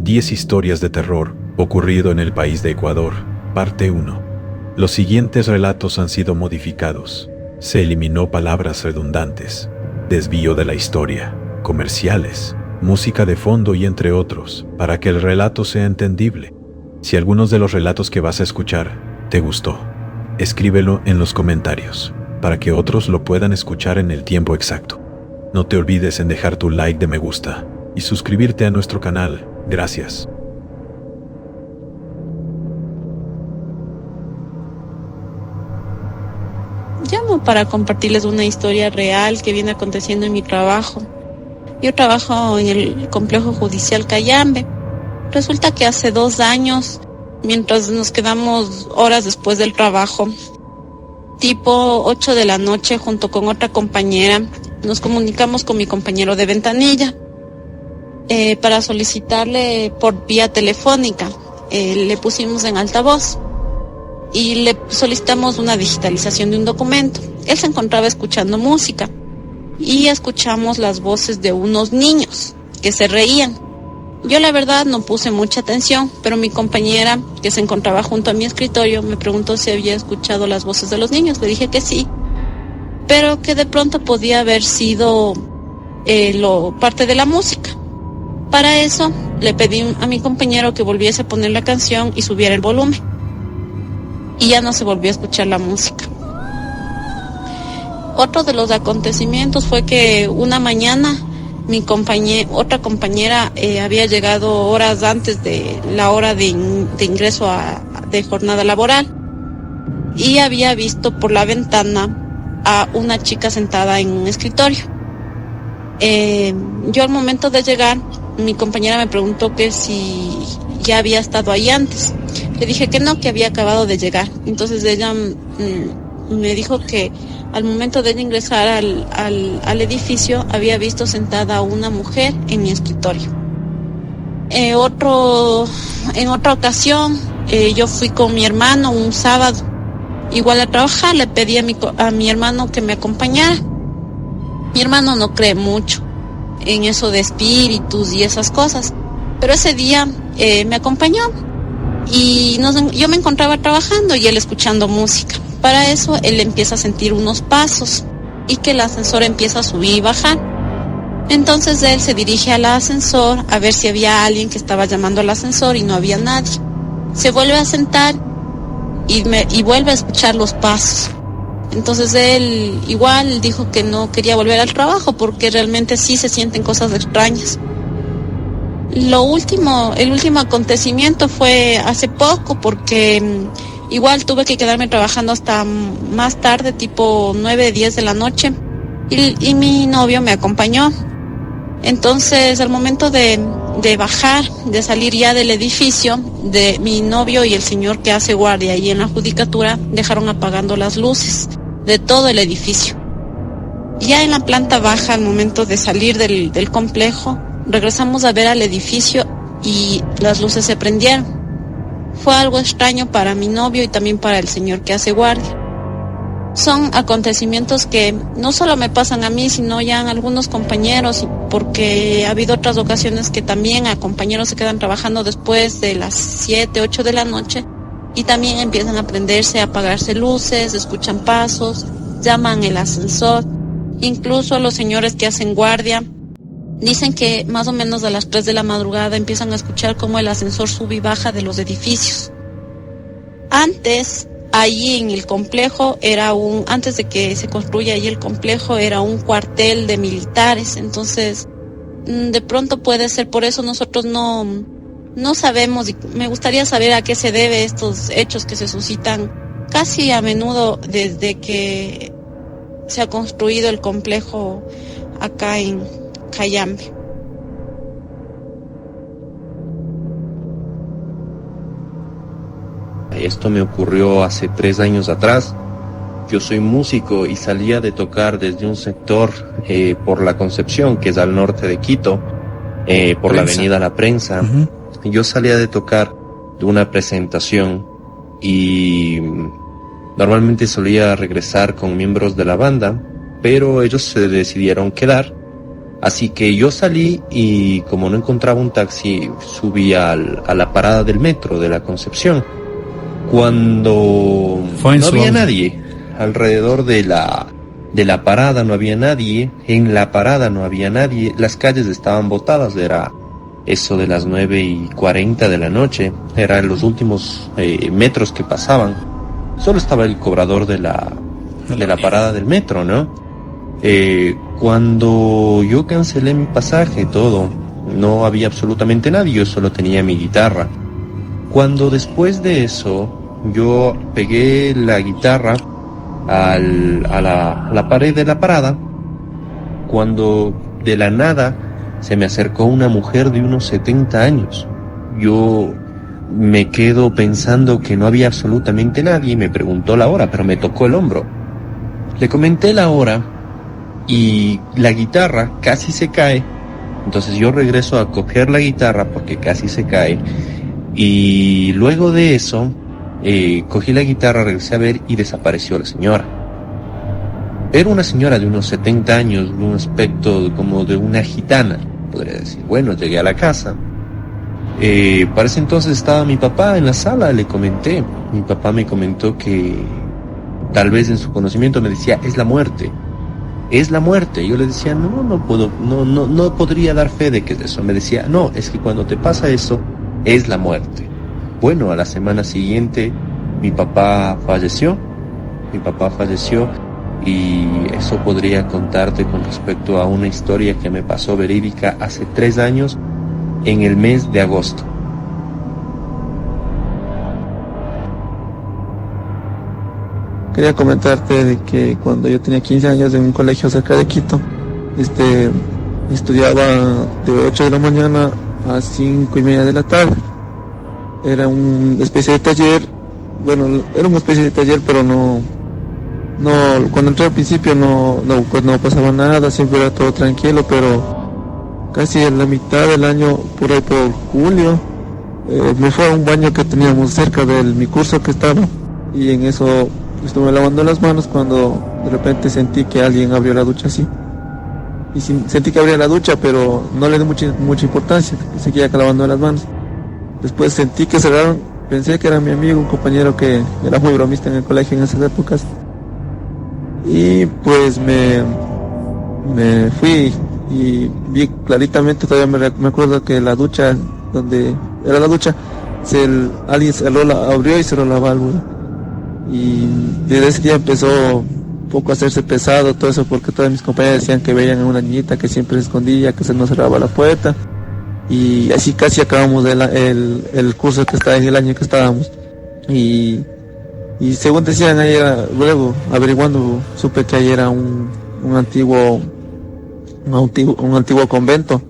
10 historias de terror ocurrido en el país de Ecuador, parte 1. Los siguientes relatos han sido modificados. Se eliminó palabras redundantes, desvío de la historia, comerciales, música de fondo y entre otros, para que el relato sea entendible. Si algunos de los relatos que vas a escuchar te gustó, escríbelo en los comentarios, para que otros lo puedan escuchar en el tiempo exacto. No te olvides en dejar tu like de me gusta y suscribirte a nuestro canal. Gracias. Llamo para compartirles una historia real que viene aconteciendo en mi trabajo. Yo trabajo en el complejo judicial Cayambe. Resulta que hace 2 años, mientras nos quedamos horas después del trabajo, tipo 8 de la noche, junto con otra compañera, nos comunicamos con mi compañero de ventanilla para solicitarle por vía telefónica. Le pusimos en altavoz y le solicitamos una digitalización de un documento. Él se encontraba escuchando música y escuchamos las voces de unos niños que se reían. Yo la verdad no puse mucha atención, pero mi compañera, que se encontraba junto a mi escritorio, me preguntó si había escuchado las voces de los niños. Le dije que sí, pero que de pronto podía haber sido parte de la música. Para eso le pedí a mi compañero que volviese a poner la canción y subiera el volumen. Y ya no se volvió a escuchar la música. Otro de los acontecimientos fue que una mañana otra compañera había llegado horas antes de la hora de ingreso de jornada laboral y había visto por la ventana a una chica sentada en un escritorio. Yo al momento de llegar, mi compañera me preguntó que si ya había estado ahí antes. Le dije que no, que había acabado de llegar. Entonces ella me dijo que al momento de ingresar al edificio había visto sentada a una mujer en mi escritorio. En otra ocasión, yo fui con mi hermano un sábado, igual a trabajar. Le pedí a mi hermano que me acompañara. Mi hermano no cree mucho en eso de espíritus y esas cosas, pero ese día me acompañó y yo me encontraba trabajando y él escuchando música. Para eso él empieza a sentir unos pasos y que el ascensor empieza a subir y bajar. Entonces él se dirige al ascensor a ver si había alguien que estaba llamando al ascensor y no había nadie. Se vuelve a sentar y vuelve a escuchar los pasos. Entonces él igual dijo que no quería volver al trabajo porque realmente sí se sienten cosas extrañas. El último acontecimiento fue hace poco porque igual tuve que quedarme trabajando hasta más tarde, tipo 9, 10 de la noche, y mi novio me acompañó. Entonces, al momento de bajar, de salir ya del edificio, de mi novio y el señor que hace guardia ahí en la judicatura dejaron apagando las luces de todo el edificio. Ya en la planta baja, al momento de salir del complejo, regresamos a ver al edificio y las luces se prendieron. Fue algo extraño para mi novio y también para el señor que hace guardia. Son acontecimientos que no solo me pasan a mí, sino ya a algunos compañeros, porque ha habido otras ocasiones que también a compañeros se quedan trabajando después de las 7, 8 de la noche y también empiezan a prenderse, a apagarse luces, escuchan pasos, llaman el ascensor. Incluso los señores que hacen guardia dicen que más o menos a las 3 de la madrugada empiezan a escuchar cómo el ascensor sube y baja de los edificios. Antes, ahí en el complejo antes de que se construya ahí el complejo, era un cuartel de militares. Entonces, de pronto puede ser por eso. Nosotros no sabemos, y me gustaría saber a qué se debe estos hechos que se suscitan casi a menudo desde que se ha construido el complejo acá en Cayambe. Esto me ocurrió hace 3 años atrás. Yo soy músico y salía de tocar desde un sector por la Concepción, que es al norte de Quito, por la avenida La Prensa. Uh-huh. Yo salía de tocar de una presentación y normalmente solía regresar con miembros de la banda, pero ellos se decidieron quedar Así que yo salí y como no encontraba un taxi, subí a la parada del metro de la Concepción. Cuando no había nadie, alrededor de la parada no había nadie, en la parada no había nadie, las calles estaban botadas, era eso de las 9:40 de la noche, eran los últimos metros que pasaban. Solo estaba el cobrador de la parada del metro, ¿no? Cuando yo cancelé mi pasaje, todo, no había absolutamente nadie, yo solo tenía mi guitarra. Cuando después de eso, yo pegué la guitarra a la pared de la parada, cuando de la nada se me acercó una mujer de unos 70 años. Yo me quedo pensando que no había absolutamente nadie y me preguntó la hora, pero me tocó el hombro. Le comenté la hora y la guitarra casi se cae. Entonces yo regreso a coger la guitarra porque casi se cae. Y luego de eso, cogí la guitarra, regresé a ver y desapareció la señora. Era una señora de unos 70 años, de un aspecto como de una gitana, podría decir. Bueno, llegué a la casa. Para ese entonces estaba mi papá en la sala, le comenté. Mi papá me comentó que tal vez en su conocimiento me decía, es la muerte. Es la muerte. Yo le decía, no puedo, no podría dar fe de que es eso. Me decía, no, es que cuando te pasa eso, es la muerte. Bueno, a la semana siguiente, mi papá falleció y eso podría contarte con respecto a una historia que me pasó verídica hace 3 años, en el mes de agosto. Quería comentarte de que cuando yo tenía 15 años en un colegio cerca de Quito, estudiaba de 8 de la mañana a 5:30 de la tarde. Era una especie de taller, pero no, cuando entré al principio pues no pasaba nada, siempre era todo tranquilo, pero casi en la mitad del año, por ahí por julio, me fue a un baño que teníamos cerca de mi curso que estaba, y en eso estuve lavando las manos cuando de repente sentí que alguien abrió la ducha así. Y sentí que abría la ducha, pero no le di mucha importancia, seguía lavando las manos. Después sentí que cerraron, pensé que era mi amigo, un compañero que era muy bromista en el colegio en esas épocas. Y pues me fui y vi claritamente, todavía me acuerdo que la ducha, donde era la ducha, alguien abrió y cerró la válvula. Y desde ese día empezó un poco a hacerse pesado todo eso, porque todos mis compañeros decían que veían a una niñita que siempre se escondía, que se nos cerraba la puerta. Y así casi acabamos el curso que estaba en el año que estábamos. Y según decían ahí, luego averiguando, supe que ahí era un antiguo convento.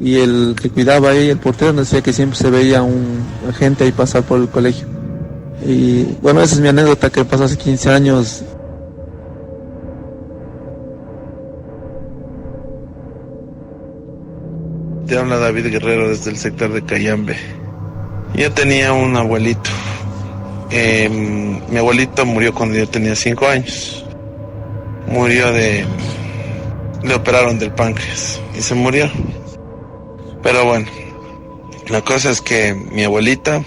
Y el que cuidaba ahí, el portero, nos decía que siempre se veía un agente ahí pasar por el colegio. Y bueno, esa es mi anécdota que pasó hace 15 años. Te habla David Guerrero desde el sector de Cayambe. Yo tenía un abuelito. Mi abuelito murió cuando yo tenía 5 años. Le operaron del páncreas y se murió. Pero bueno, la cosa es que mi abuelita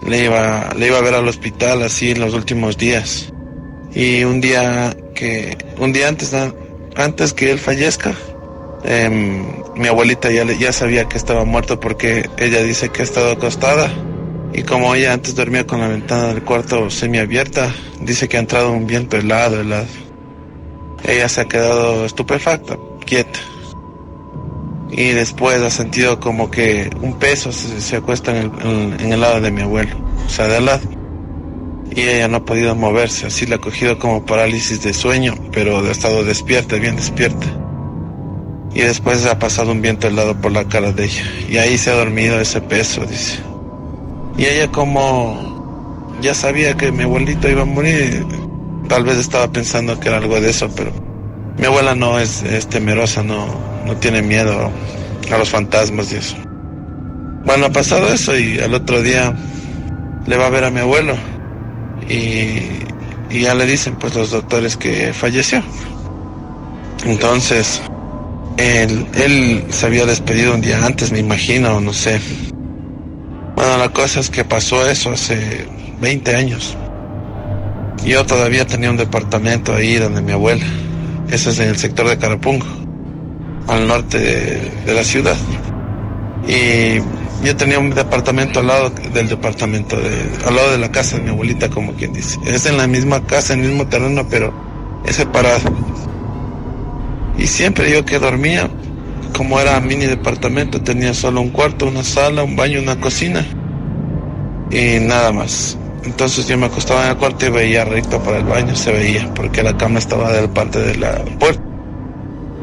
le iba a ver al hospital así en los últimos días. Y un día antes que él fallezca, mi abuelita ya sabía que estaba muerto, porque ella dice que ha estado acostada, y como ella antes dormía con la ventana del cuarto semiabierta, dice que ha entrado un viento helado. Ella se ha quedado estupefacta, quieta, y después ha sentido como que un peso se acuesta en el lado de mi abuelo, o sea, de al lado, y ella no ha podido moverse. Así le ha cogido como parálisis de sueño, pero ha estado despierta, bien despierta. Y después ha pasado un viento helado por la cara de ella, y ahí se ha dormido ese peso, dice. Y ella, como ya sabía que mi abuelito iba a morir, tal vez estaba pensando que era algo de eso, pero mi abuela no es temerosa, no tiene miedo a los fantasmas y eso. Bueno, ha pasado eso, y al otro día le va a ver a mi abuelo, y ya le dicen pues los doctores que falleció. Entonces Él se había despedido un día antes, me imagino, no sé. Bueno, la cosa es que pasó eso hace 20 años. Yo todavía tenía un departamento ahí donde mi abuela. Eso es en el sector de Carapungo, al norte de la ciudad. Y yo tenía un departamento al lado del departamento, al lado de la casa de mi abuelita, como quien dice. Es en la misma casa, en el mismo terreno, pero es separado. Y siempre yo que dormía, como era mini departamento, tenía solo un cuarto, una sala, un baño, una cocina y nada más. Entonces yo me acostaba en el cuarto y veía recto para el baño, se veía, porque la cama estaba de la parte de la puerta.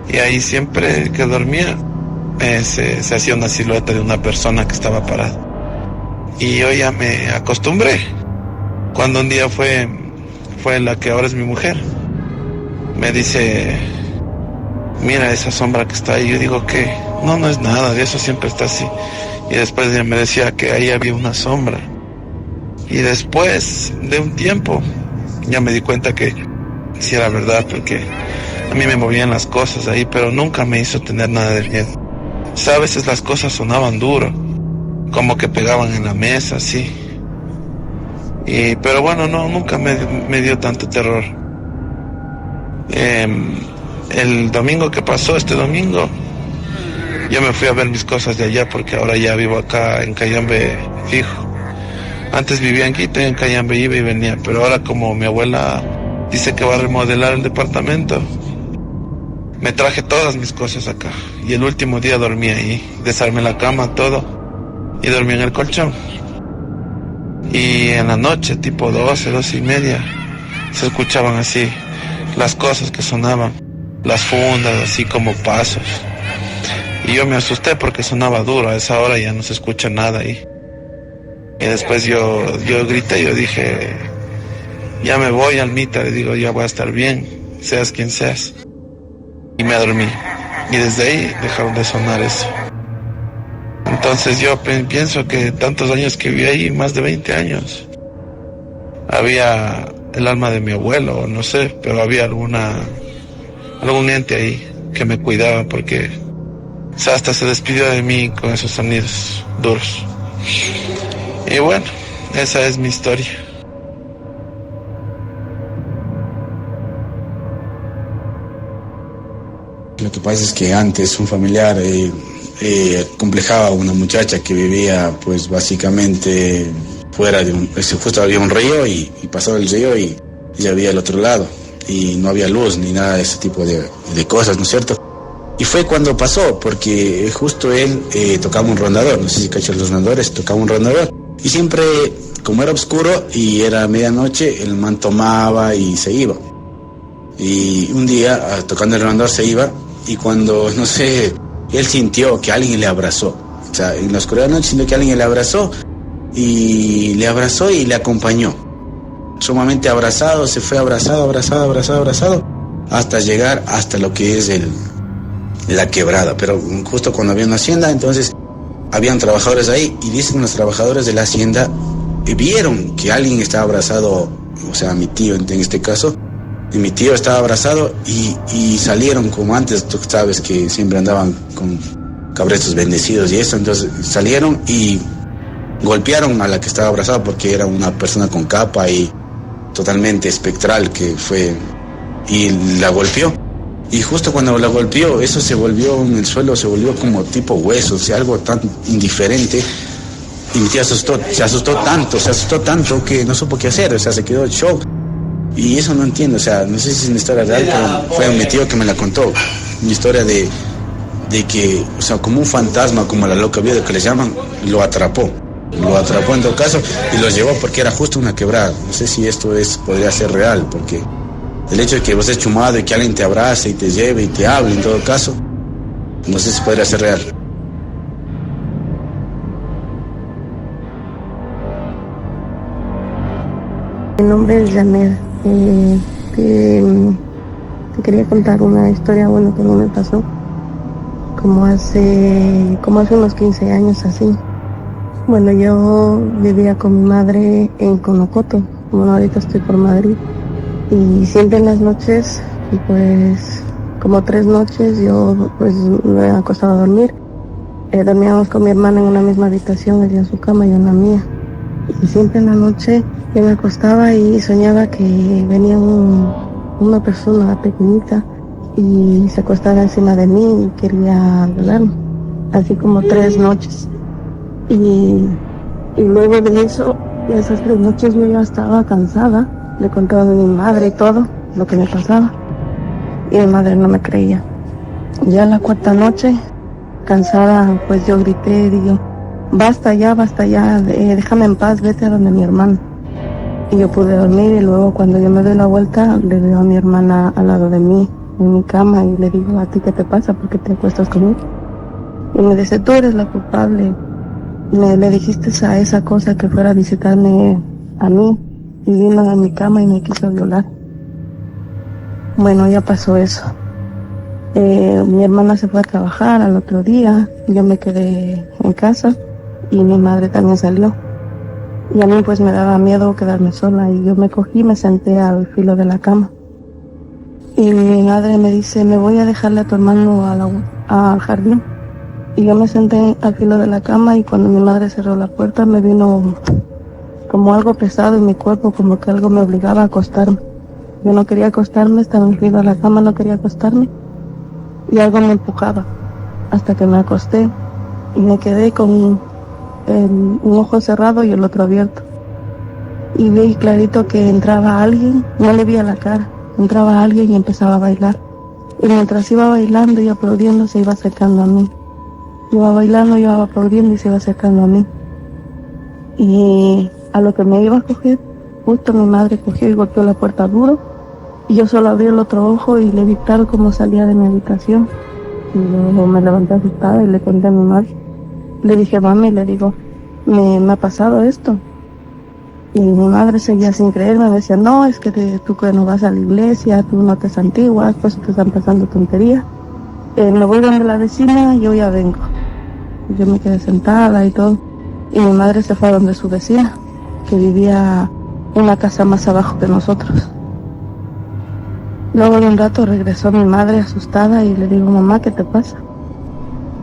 Y ahí siempre que dormía se hacía una silueta de una persona que estaba parada. Y yo ya me acostumbré. Cuando un día fue la que ahora es mi mujer, me dice: mira esa sombra que está ahí. Yo digo que no es nada, de eso siempre está así. Y después ella me decía que ahí había una sombra. Y después de un tiempo ya me di cuenta que sí era verdad, porque a mí me movían las cosas ahí, pero nunca me hizo tener nada de miedo. O sea, a veces las cosas sonaban duro, como que pegaban en la mesa, así. Pero bueno, no, nunca me dio tanto terror. El domingo que pasó, este domingo, yo me fui a ver mis cosas de allá, porque ahora ya vivo acá en Cayambe fijo. Antes vivía en Quito y en Cayambe iba y venía, pero ahora como mi abuela dice que va a remodelar el departamento, me traje todas mis cosas acá. Y el último día dormí ahí, desarmé la cama, todo, y dormí en el colchón. Y en la noche, tipo 12:30, se escuchaban así las cosas que sonaban, las fundas, así como pasos. Y yo me asusté porque sonaba duro, a esa hora ya no se escucha nada ahí. Y después yo grité, yo dije: ya me voy, almita, le digo, ya voy a estar bien, seas quien seas. Y me dormí. Y desde ahí dejaron de sonar eso. Entonces yo pienso que tantos años que viví ahí, más de 20 años, había el alma de mi abuelo, no sé, pero había algún ente ahí que me cuidaba, porque o sea, hasta se despidió de mí con esos sonidos duros. Y bueno, esa es mi historia. Lo que pasa es que antes un familiar complejaba a una muchacha que vivía pues básicamente fuera de justo había un río y pasaba el río y ya había el otro lado y no había luz ni nada de ese tipo de cosas, ¿no es cierto? Y fue cuando pasó, porque justo él tocaba un rondador, no sé si cachas los rondadores, tocaba un rondador. Y siempre, como era oscuro y era medianoche, el man tomaba y se iba. Y un día, tocando el rondador, se iba, y cuando, no sé, él sintió que alguien le abrazó. O sea, en la oscuridad de la noche sintió que alguien le abrazó y le acompañó. Sumamente abrazado, se fue abrazado, hasta llegar hasta lo que es la quebrada. Pero justo cuando había una hacienda, entonces habían trabajadores ahí, y dicen los trabajadores de la hacienda vieron que alguien estaba abrazado, o sea, mi tío en este caso, y mi tío estaba abrazado y salieron como antes, tú sabes que siempre andaban con cabretos bendecidos y eso, entonces salieron y golpearon a la que estaba abrazada, porque era una persona con capa y totalmente espectral que fue, y la golpeó. Y justo cuando la golpeó, eso se volvió en el suelo, se volvió como tipo hueso, o sea, algo tan indiferente. Y mi tía se asustó tanto que no supo qué hacer, o sea, se quedó en shock. Y eso no entiendo, o sea, no sé si es una historia real, pero fue mi tío que me la contó. Una historia de que, o sea, como un fantasma, como la loca vida que le llaman, lo atrapó en todo caso y lo llevó, porque era justo una quebrada. No sé si esto podría ser real, porque el hecho de que vos estés chumado y que alguien te abrace y te lleve y te hable, en todo caso, no sé si podría ser real. Mi nombre es Janet. Te quería contar una historia, bueno, que a mí me pasó como hace unos 15 años así. Bueno, yo vivía con mi madre en Conocoto, como ahorita estoy por Madrid. Y siempre en las noches, pues como 3 noches yo pues me he acostado a dormir. Dormíamos con mi hermana en una misma habitación, ella en su cama y yo en la mía. Y siempre en la noche yo me acostaba y soñaba que venía una persona pequeñita y se acostaba encima de mí y quería violarme. Así como 3 noches. Y luego de eso, de esas 3 noches yo ya estaba cansada. Le contaba a mi madre y todo lo que me pasaba. Y mi madre no me creía. Ya la 4ª noche, cansada, pues yo grité, digo, basta ya, déjame en paz, vete a donde mi hermana. Y yo pude dormir y luego cuando yo me doy la vuelta, le veo a mi hermana al lado de mí, en mi cama, y le digo, ¿a ti qué te pasa? ¿Por qué te acuestas conmigo? Y me dice, tú eres la culpable. Le dijiste a esa cosa que fuera a visitarme a mí y vino a mi cama y me quiso violar. Bueno, ya pasó eso. Mi hermana se fue a trabajar al otro día, yo me quedé en casa y mi madre también salió. Y a mí pues me daba miedo quedarme sola y yo me cogí, me senté al filo de la cama. Y mi madre me dice, me voy a dejarle a tu hermano al jardín. Y yo me senté al filo de la cama y cuando mi madre cerró la puerta me vino como algo pesado en mi cuerpo, como que algo me obligaba a acostarme. Yo no quería acostarme, estaba en filo de la cama, no quería acostarme. Y algo me empujaba hasta que me acosté y me quedé con un ojo cerrado y el otro abierto. Y vi clarito que entraba alguien, no le vi a la cara, entraba alguien y empezaba a bailar. Y mientras iba bailando y aplaudiendo se iba acercando a mí. Iba bailando, iba aplaudiendo y se iba acercando a mí. Y a lo que me iba a coger, justo mi madre cogió y golpeó la puerta duro. Y yo solo abrí el otro ojo y le vi claro cómo salía de mi habitación. Y luego me levanté asustada y le conté a mi madre. Le dije, mami, le digo, me ha pasado esto. Y mi madre seguía sin creerme, me decía, no, es que tú que no vas a la iglesia, tú no te santiguas, pues te están pasando tonterías. Me voy donde la vecina y yo ya vengo. Yo me quedé sentada y todo. Y mi madre se fue a donde su vecina, que vivía en una casa más abajo que nosotros. Luego de un rato regresó mi madre asustada y le digo, mamá, ¿qué te pasa?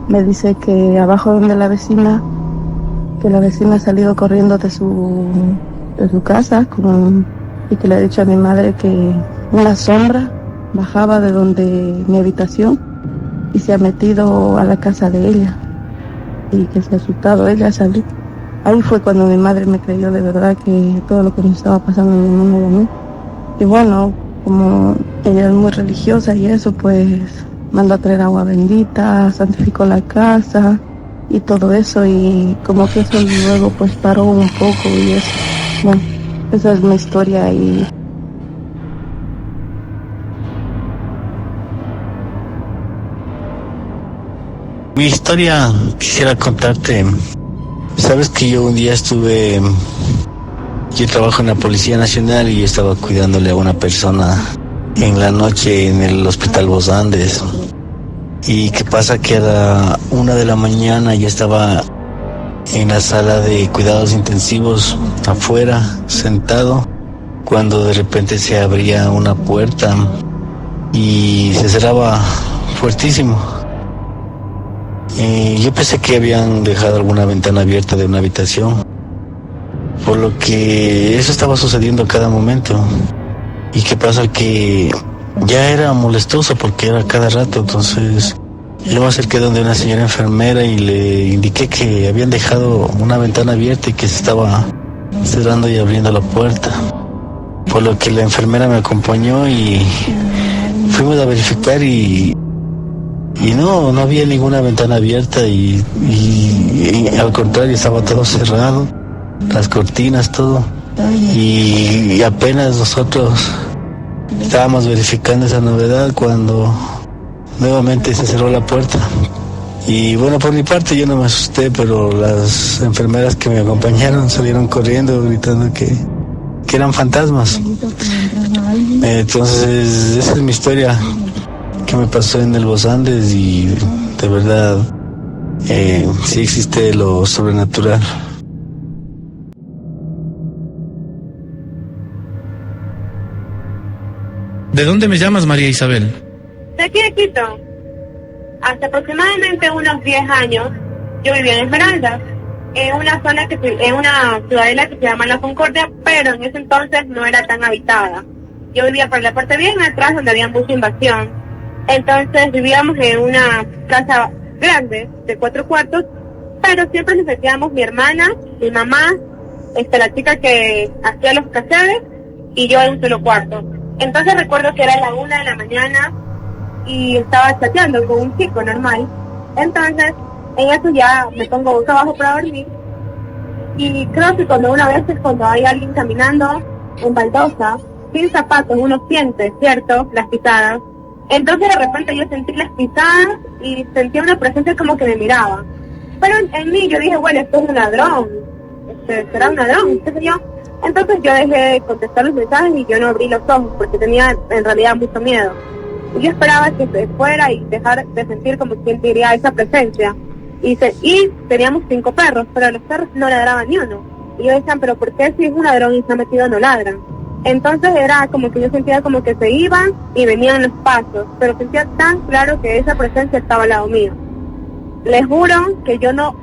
Me dice que abajo donde la vecina, que la vecina ha salido corriendo de su casa y que le ha dicho a mi madre que una sombra bajaba de donde mi habitación y se ha metido a la casa de ella y que se ha asustado ella a salir. Ahí fue cuando mi madre me creyó de verdad que todo lo que me estaba pasando a mi hermano y a mí. Y bueno, como ella es muy religiosa y eso, pues mandó a traer agua bendita, santificó la casa y todo eso, y como que eso luego pues paró un poco y eso. Bueno, esa es mi historia. Y mi historia quisiera contarte. Sabes que yo un día yo trabajo en la Policía Nacional y estaba cuidándole a una persona en la noche en el Hospital Los Andes. Y qué pasa que a la 1 de la mañana ya estaba en la sala de cuidados intensivos afuera, sentado, cuando de repente se abría una puerta y se cerraba fuertísimo. Yo pensé que habían dejado alguna ventana abierta de una habitación, por lo que eso estaba sucediendo a cada momento. Y qué pasa que ya era molestoso porque era cada rato. Entonces yo me acerqué donde una señora enfermera y le indiqué que habían dejado una ventana abierta y que se estaba cerrando y abriendo la puerta, por lo que la enfermera me acompañó y fuimos a verificar y no había ninguna ventana abierta y al contrario estaba todo cerrado, las cortinas, todo. Y apenas nosotros estábamos verificando esa novedad cuando nuevamente se cerró la puerta. Y bueno, por mi parte yo no me asusté, pero las enfermeras que me acompañaron salieron corriendo gritando que eran fantasmas. Entonces esa es mi historia que me pasó en el Los Andes, y de verdad sí existe lo sobrenatural. ¿De dónde me llamas, María Isabel? De aquí de Quito, hasta aproximadamente unos 10 años, yo vivía en Esmeraldas, en una zona en una ciudadela que se llama La Concordia, pero en ese entonces no era tan habitada. Yo vivía por la parte bien atrás donde había mucha invasión. Entonces vivíamos en una casa grande de 4 cuartos, pero siempre nos sentíamos mi hermana, mi mamá, la chica que hacía los quehaceres y yo en un solo cuarto. Entonces recuerdo que era la 1 de la mañana y estaba chateando con un chico normal. Entonces en eso ya me pongo boca abajo para dormir y creo que cuando hay alguien caminando en baldosa, sin zapatos, uno siente, ¿cierto?, las pisadas. Entonces de repente yo sentí las pisadas y sentía una presencia como que me miraba. Pero en mí yo dije, bueno, esto es un ladrón, será un ladrón, qué sé yo. Entonces yo dejé de contestar los mensajes y yo no abrí los ojos porque tenía en realidad mucho miedo. Y yo esperaba que se fuera y dejar de sentir como que sentiría esa presencia. Y teníamos 5 perros, pero los perros no ladraban ni uno. Y yo decía, pero ¿por qué si es un ladrón y está metido no ladran? Entonces era como que yo sentía como que se iban y venían los pasos, pero sentía tan claro que esa presencia estaba al lado mío. Les juro que yo no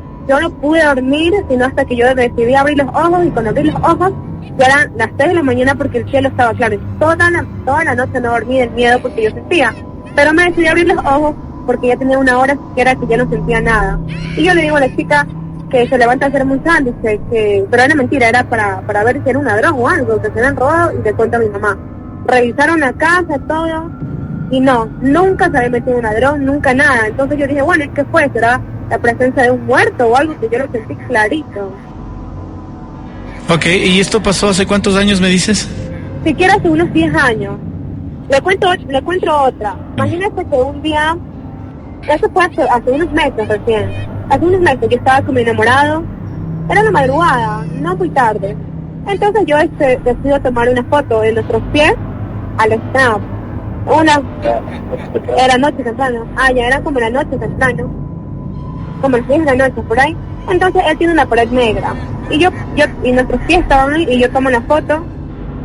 pude dormir sino hasta que yo decidí abrir los ojos, y cuando abrí los ojos ya eran las 6 de la mañana porque el cielo estaba claro. Y toda la noche no dormí del miedo porque yo sentía, pero me decidí abrir los ojos porque ya tenía una hora que era que ya no sentía nada. Y yo le digo a la chica que se levanta a hacer un sándwich, pero era mentira, era para ver si era un ladrón o algo, que se habían robado, y le cuento a mi mamá. Revisaron la casa, todo, y no, nunca se había metido un ladrón, nunca nada. Entonces yo dije, bueno, ¿qué fue? ¿Será la presencia de un muerto o algo? Que yo lo sentí clarito. Ok, ¿y esto pasó hace cuántos años me dices? Siquiera hace unos 10 años. Le cuento otra. Imagínate que un día, eso fue hace unos meses recién. Hace unos meses yo estaba con mi enamorado, era la madrugada, no muy tarde. Entonces yo decido tomar una foto de nuestros pies al snap. Era noche temprano, ya era como la noche temprano, como las 10 de la noche por ahí. Entonces él tiene una pared negra y nuestros pies estaban ahí y yo tomo la foto.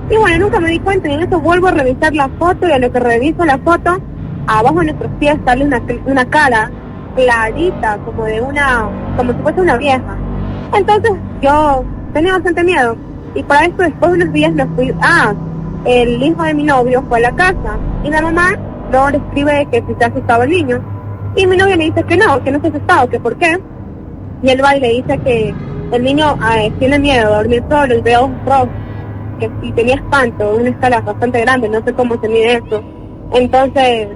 Y bueno, nunca me di cuenta, y en eso vuelvo a revisar la foto, y a lo que reviso la foto, abajo de nuestros pies sale una cara clarita, como si fuese una vieja. Entonces yo tenía bastante miedo, y para esto después de unos días nos fui, el hijo de mi novio fue a la casa, y la mamá luego le escribe que si se ha asustado el niño, y mi novio le dice que no se ha asustado, que por qué, y él va y le dice que el niño tiene miedo de dormir solo, y veo un rock, que si tenía espanto, una escala bastante grande, no sé cómo se mide eso. Entonces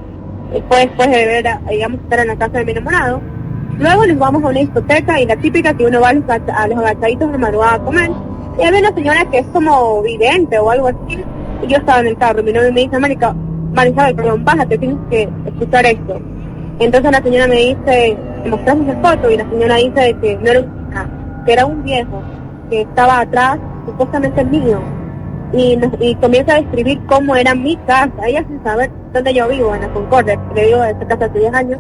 después de estar en la casa de mi enamorado, luego nos vamos a una discoteca, y la típica que uno va a los agachaditos de madrugada a comer, y había una señora que es como vidente o algo así, y yo estaba en el carro, y mi novio me dice, Marisabel, perdón, bájate, tienes que escuchar esto. Entonces la señora me dice, me mostramos la foto, y la señora dice que no era que era un viejo que estaba atrás, supuestamente mío, y comienza a describir cómo era mi casa, ella sin saber dónde yo vivo, en la Concordia, le digo de esa casa hace 10 años,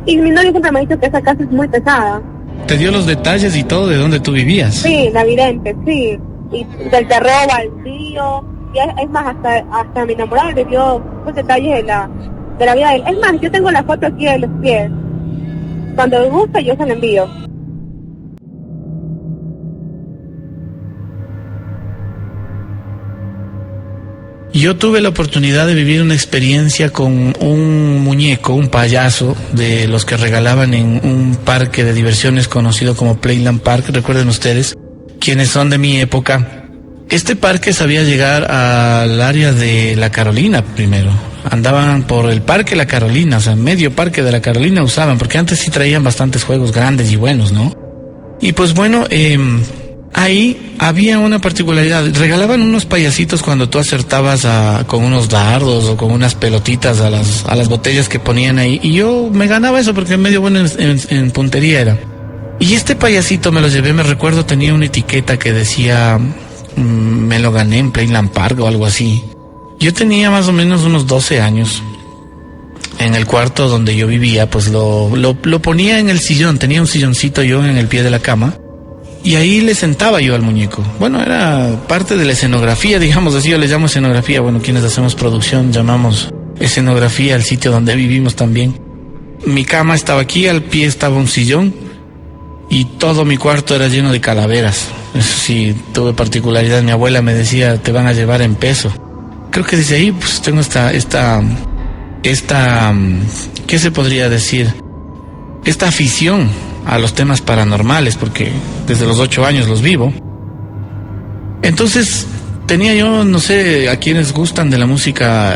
y mi novio siempre me ha dicho que esa casa es muy pesada. ¿Te dio los detalles y todo de dónde tú vivías? Sí, la vidente, sí, y del terreno baldío, y es más, hasta mi enamorado le dio los detalles de la vida de él. Es más, yo tengo la foto aquí de los pies, cuando me gusta yo se la envío. Yo tuve la oportunidad de vivir una experiencia con un muñeco, un payaso, de los que regalaban en un parque de diversiones conocido como Playland Park. Recuerden ustedes, quienes son de mi época, este parque sabía llegar al área de La Carolina primero. Andaban por el parque La Carolina, o sea, medio parque de La Carolina usaban, porque antes sí traían bastantes juegos grandes y buenos, ¿no? Y pues bueno, ahí había una particularidad, regalaban unos payasitos cuando tú acertabas con unos dardos o con unas pelotitas a las botellas que ponían ahí, y yo me ganaba eso porque medio bueno en puntería era. Y este payasito me lo llevé, me recuerdo, tenía una etiqueta que decía, me lo gané en Playland Park o algo así. Yo tenía más o menos unos 12 años. En el cuarto donde yo vivía, pues lo ponía en el sillón, tenía un silloncito yo en el pie de la cama, y ahí le sentaba yo al muñeco. Bueno, era parte de la escenografía, digamos así, yo le llamo escenografía. Bueno, quienes hacemos producción llamamos escenografía al sitio donde vivimos también. Mi cama estaba aquí, al pie estaba un sillón y todo mi cuarto era lleno de calaveras. Eso sí, tuve particularidad. Mi abuela me decía, te van a llevar en peso. Creo que desde ahí pues tengo esta, ¿qué se podría decir? Esta afición a los temas paranormales, porque desde los 8 años los vivo. Entonces tenía yo, no sé, a quienes gustan de la música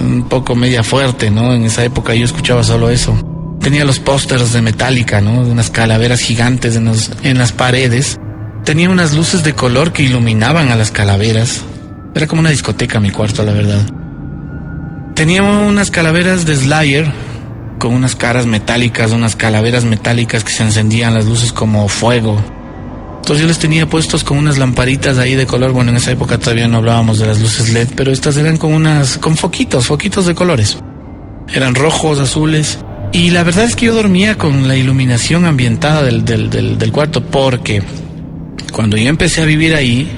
un poco media fuerte, ¿no? En esa época yo escuchaba solo eso. Tenía los pósters de Metallica, ¿no? De unas calaveras gigantes en las paredes. Tenía unas luces de color que iluminaban a las calaveras. Era como una discoteca mi cuarto, la verdad. Tenía unas calaveras de Slayer con unas caras metálicas, unas calaveras metálicas que se encendían las luces como fuego. Entonces yo les tenía puestos con unas lamparitas ahí de color. Bueno, en esa época todavía no hablábamos de las luces LED, pero estas eran con foquitos de colores. Eran rojos, azules. Y la verdad es que yo dormía con la iluminación ambientada del cuarto, porque cuando yo empecé a vivir ahí,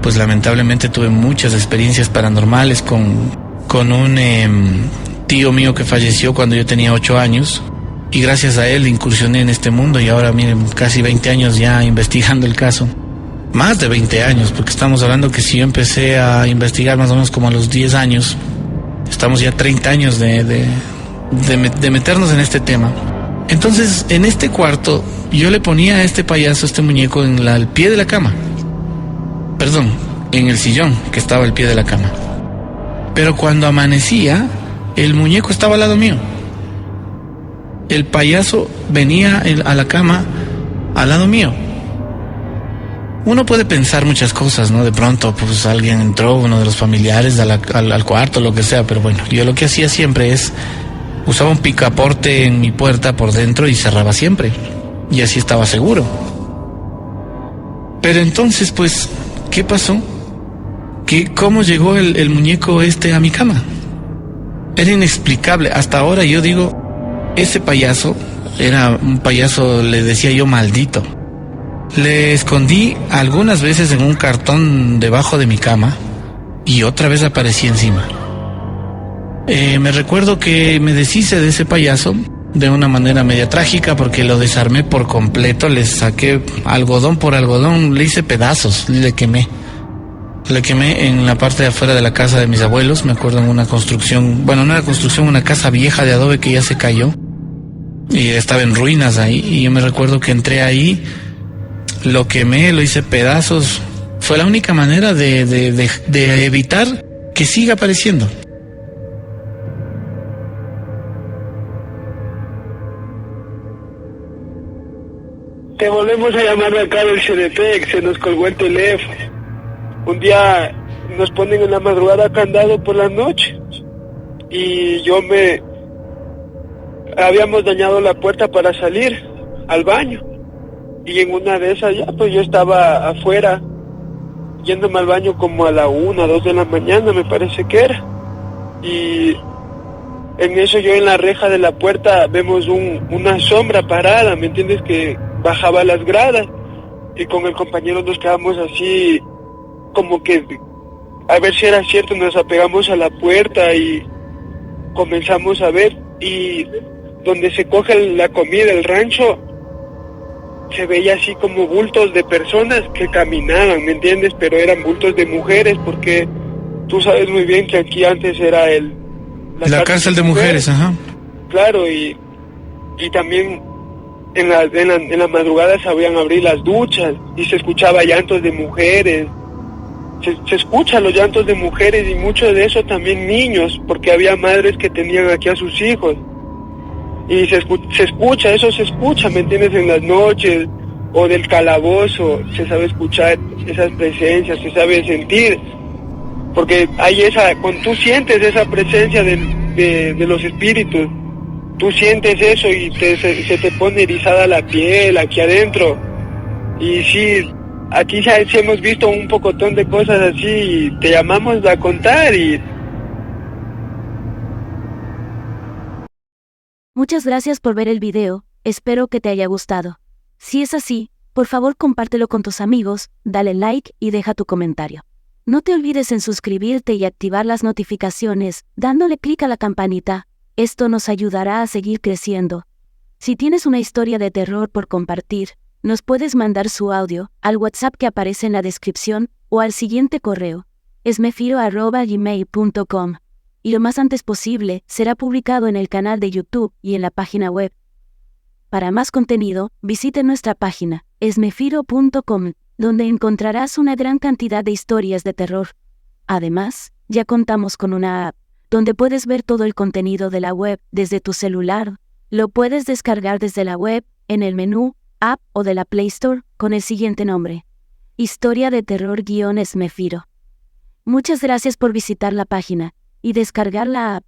pues lamentablemente tuve muchas experiencias paranormales con un tío mío que falleció cuando yo tenía 8 años. Y gracias a él incursioné en este mundo y ahora miren, casi 20 años ya investigando el caso. Más de 20 años, porque estamos hablando que si yo empecé a investigar más o menos como a los 10 años, estamos ya 30 años de meternos en este tema. Entonces, en este cuarto, yo le ponía a este payaso, este muñeco, al pie de la cama. Perdón, en el sillón que estaba al pie de la cama. Pero cuando amanecía, el muñeco estaba al lado mío. El payaso venía a la cama al lado mío. Uno puede pensar muchas cosas, ¿no? De pronto, pues alguien entró, uno de los familiares al cuarto, lo que sea. Pero bueno, yo lo que hacía siempre es, usaba un picaporte en mi puerta por dentro y cerraba siempre. Y así estaba seguro. Pero entonces, pues, ¿qué pasó? ¿Cómo llegó el muñeco a mi cama? Era inexplicable. Hasta ahora yo digo, ese payaso era un payaso, le decía yo, maldito. Le escondí algunas veces en un cartón debajo de mi cama y otra vez aparecí encima. Me recuerdo que me deshice de ese payaso de una manera media trágica porque lo desarmé por completo, le saqué algodón por algodón, le hice pedazos, le quemé. Le quemé en la parte de afuera de la casa de mis abuelos, me acuerdo, en una construcción, bueno, no era construcción, una casa vieja de adobe que ya se cayó y estaba en ruinas ahí, y yo me recuerdo que entré ahí, lo quemé, lo hice pedazos. Fue la única manera de evitar que siga apareciendo. Te volvemos a llamar de acá del CDT, se nos colgó el teléfono. Un día nos ponen en la madrugada candado por la noche y habíamos dañado la puerta para salir al baño, y en una de esas ya pues yo estaba afuera yéndome al baño como a la 1, 2 de la mañana me parece que era, y en eso yo en la reja de la puerta vemos una sombra parada, ¿me entiendes? Que bajaba las gradas, y con el compañero nos quedamos así como que a ver si era cierto, nos apegamos a la puerta y comenzamos a ver, y donde se coge la comida, el rancho, se veía así como bultos de personas que caminaban, ¿me entiendes? Pero eran bultos de mujeres, porque tú sabes muy bien que aquí antes era la cárcel de mujeres, ajá. Claro, y también en la madrugada sabían abrir las duchas y se escuchaba llantos de mujeres. Se escuchan los llantos de mujeres y mucho de eso también niños, porque había madres que tenían aquí a sus hijos. Y se escucha, ¿me entiendes? En las noches, o del calabozo, se sabe escuchar esas presencias, se sabe sentir. Porque hay cuando tú sientes esa presencia de los espíritus, tú sientes eso y se te pone erizada la piel aquí adentro. Y sí, aquí sí hemos visto un pocotón de cosas así y te llamamos a contar y... Muchas gracias por ver el video, espero que te haya gustado. Si es así, por favor compártelo con tus amigos, dale like y deja tu comentario. No te olvides en suscribirte y activar las notificaciones, dándole clic a la campanita. Esto nos ayudará a seguir creciendo. Si tienes una historia de terror por compartir, nos puedes mandar su audio al WhatsApp que aparece en la descripción o al siguiente correo, esmefiro@gmail.com. Y lo más antes posible, será publicado en el canal de YouTube y en la página web. Para más contenido, visite nuestra página, esmefiro.com, donde encontrarás una gran cantidad de historias de terror. Además, ya contamos con una app, donde puedes ver todo el contenido de la web desde tu celular. Lo puedes descargar desde la web, en el menú, app o de la Play Store, con el siguiente nombre: Historia de Terror-Esmefiro. Muchas gracias por visitar la página y descargar la app.